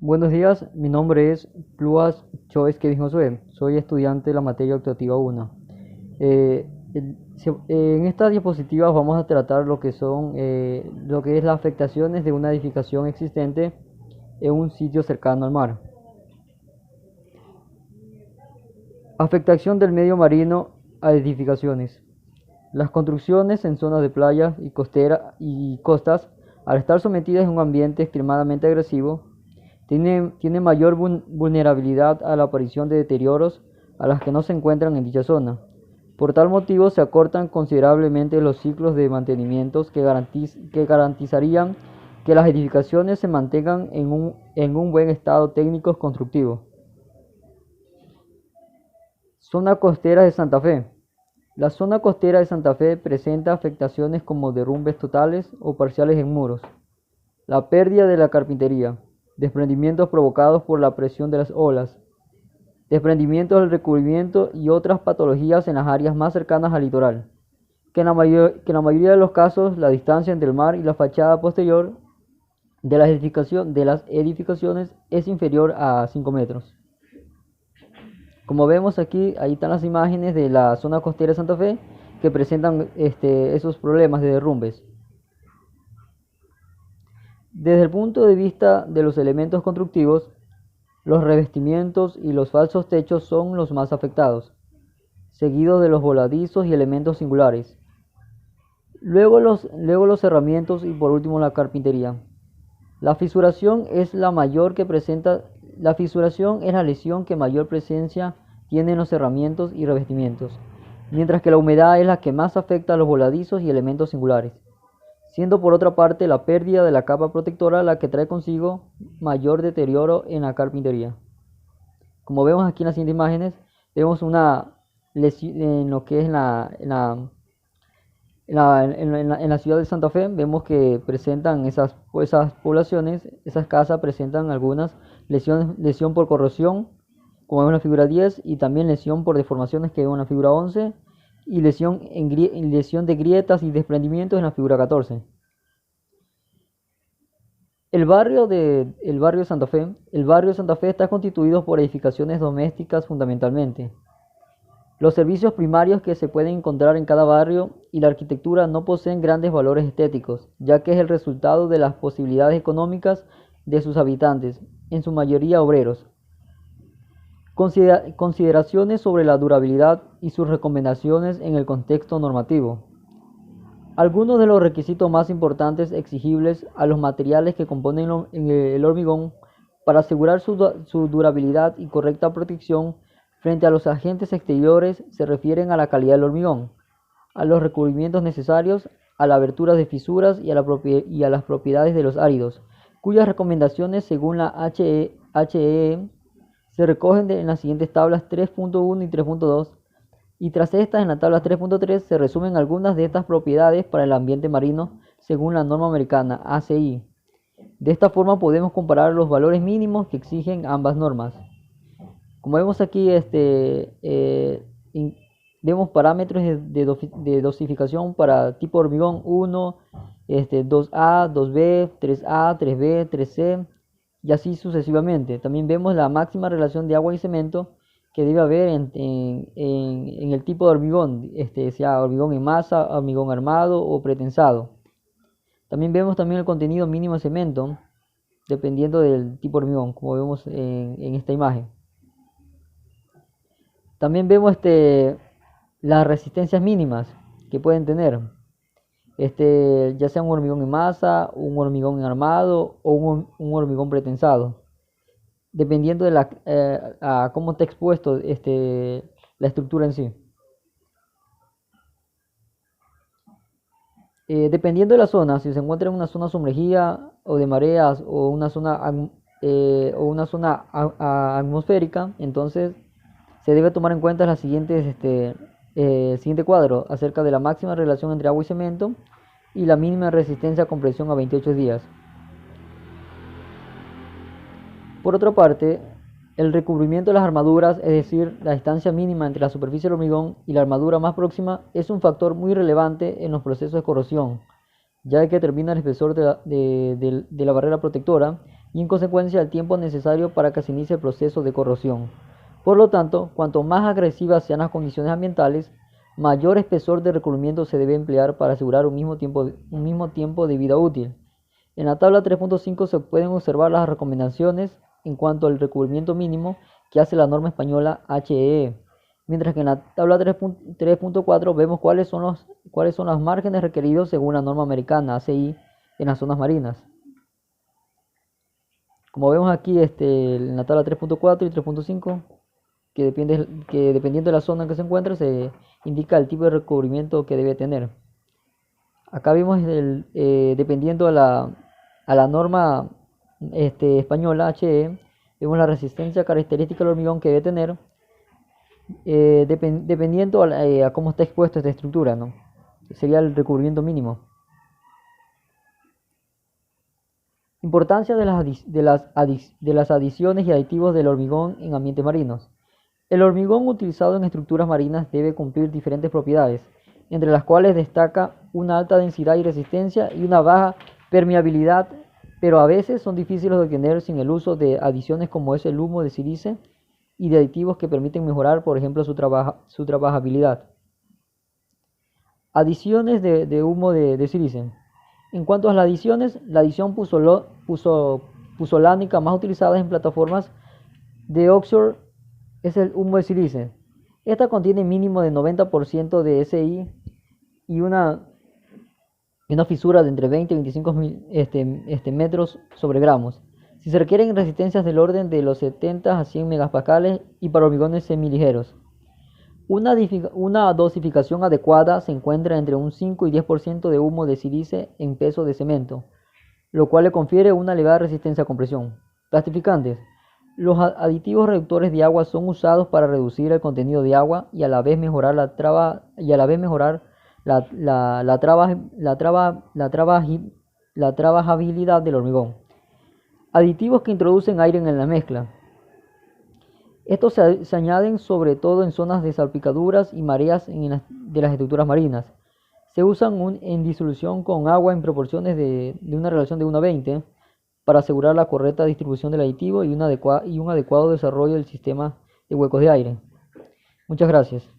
Buenos días, mi nombre es Pluas Choes Kevin Josué, soy estudiante de la materia optativa 1. En estas diapositivas vamos a tratar lo que es las afectaciones de una edificación existente en un sitio cercano al mar. Afectación del medio marino a edificaciones. Las construcciones en zonas de playas y costas, al estar sometidas a un ambiente extremadamente agresivo, tienen mayor vulnerabilidad a la aparición de deterioros a las que no se encuentran en dicha zona. Por tal motivo, se acortan considerablemente los ciclos de mantenimiento que garantizarían que las edificaciones se mantengan en un buen estado técnico constructivo. Zona costera de Santa Fe. La zona costera de Santa Fe presenta afectaciones como derrumbes totales o parciales en muros, la pérdida de la carpintería, desprendimientos provocados por la presión de las olas, desprendimientos del recubrimiento y otras patologías en las áreas más cercanas al litoral, que en la mayoría de los casos la distancia entre el mar y la fachada posterior de las edificaciones es inferior a 5 metros. Como vemos aquí, ahí están las imágenes de la zona costera de Santa Fe que presentan esos problemas de derrumbes. Desde el punto de vista de los elementos constructivos, los revestimientos y los falsos techos son los más afectados, seguidos de los voladizos y elementos singulares. Luego los cerramientos y por último la carpintería. La fisuración es la lesión que mayor presencia tiene en los cerramientos y revestimientos, mientras que la humedad es la que más afecta a los voladizos y elementos singulares, siendo por otra parte la pérdida de la capa protectora la que trae consigo mayor deterioro en la carpintería. Como vemos aquí en las siguientes imágenes, vemos una lesión en lo que es en la ciudad de Santa Fe. Vemos que presentan esas poblaciones, esas casas presentan algunas lesión por corrosión, como vemos en la figura 10, y también lesión por deformaciones, que vemos en la figura 11, y lesión de grietas y desprendimientos en la figura 14. El barrio de Santa Fe. El barrio de Santa Fe está constituido por edificaciones domésticas fundamentalmente. Los servicios primarios que se pueden encontrar en cada barrio y la arquitectura no poseen grandes valores estéticos, ya que es el resultado de las posibilidades económicas de sus habitantes, en su mayoría obreros. Consideraciones sobre la durabilidad y sus recomendaciones en el contexto normativo. Algunos de los requisitos más importantes exigibles a los materiales que componen el hormigón para asegurar su durabilidad y correcta protección frente a los agentes exteriores se refieren a la calidad del hormigón, a los recubrimientos necesarios, a la abertura de fisuras y a las propiedades de los áridos, cuyas recomendaciones según la HEE se recogen en las siguientes tablas 3.1 y 3.2, y tras estas, en la tabla 3.3 se resumen algunas de estas propiedades para el ambiente marino según la norma americana ACI. De esta forma podemos comparar los valores mínimos que exigen ambas normas. Como vemos aquí, vemos parámetros de dosificación para tipo hormigón 1, 2A, 2B, 3A, 3B, 3C y así sucesivamente. También vemos la máxima relación de agua y cemento que debe haber en el tipo de hormigón, sea hormigón en masa, hormigón armado o pretensado. También vemos el contenido mínimo de cemento dependiendo del tipo de hormigón, como vemos en esta imagen. También vemos las resistencias mínimas que pueden tener, ya sea un hormigón en masa, un hormigón en armado o un hormigón pretensado, dependiendo de a cómo está expuesto la estructura en sí. Dependiendo de la zona, si se encuentra en una zona sumergida o de mareas o una zona atmosférica, entonces se debe tomar en cuenta las siguiente cuadro acerca de la máxima relación entre agua y cemento y la mínima resistencia a compresión a 28 días. Por otra parte, el recubrimiento de las armaduras, es decir, la distancia mínima entre la superficie del hormigón y la armadura más próxima, es un factor muy relevante en los procesos de corrosión, ya que determina el espesor de la barrera protectora y en consecuencia el tiempo necesario para que se inicie el proceso de corrosión. Por lo tanto, cuanto más agresivas sean las condiciones ambientales, mayor espesor de recubrimiento se debe emplear para asegurar un mismo tiempo de vida útil. En la tabla 3.5 se pueden observar las recomendaciones en cuanto al recubrimiento mínimo que hace la norma española HEE, mientras que en la tabla 3.4 vemos cuáles son los márgenes requeridos según la norma americana ACI en las zonas marinas. Como vemos aquí en la tabla 3.4 y 3.5, que dependiendo de la zona en que se encuentre, se indica el tipo de recubrimiento que debe tener. Acá vimos dependiendo a la norma española HE, vemos la resistencia característica del hormigón que debe tener, dependiendo a cómo está expuesta esta estructura, ¿no? Sería el recubrimiento mínimo. Importancia de las adiciones y aditivos del hormigón en ambientes marinos. El hormigón utilizado en estructuras marinas debe cumplir diferentes propiedades, entre las cuales destaca una alta densidad y resistencia y una baja permeabilidad, pero a veces son difíciles de obtener sin el uso de adiciones como es el humo de sílice y de aditivos que permiten mejorar, por ejemplo, su trabajabilidad. Adiciones de humo de sílice. En cuanto a las adiciones, la adición puzolánica más utilizada en plataformas de offshore es el humo de sílice. Esta contiene mínimo de 90% de SI y una fisura de entre 20 y 25 metros sobre gramos. Si se requieren resistencias del orden de los 70 a 100 megapascales y para hormigones semiligeros. Una dosificación adecuada se encuentra entre un 5 y 10% de humo de sílice en peso de cemento, lo cual le confiere una elevada resistencia a compresión. Plastificantes. Los aditivos reductores de agua son usados para reducir el contenido de agua y a la vez mejorar la trabajabilidad del hormigón. Aditivos que introducen aire en la mezcla. Estos se añaden sobre todo en zonas de salpicaduras y mareas de las estructuras marinas. Se usan en disolución con agua en proporciones de una relación de 1 a 20 para asegurar la correcta distribución del aditivo y un adecuado desarrollo del sistema de huecos de aire. Muchas gracias.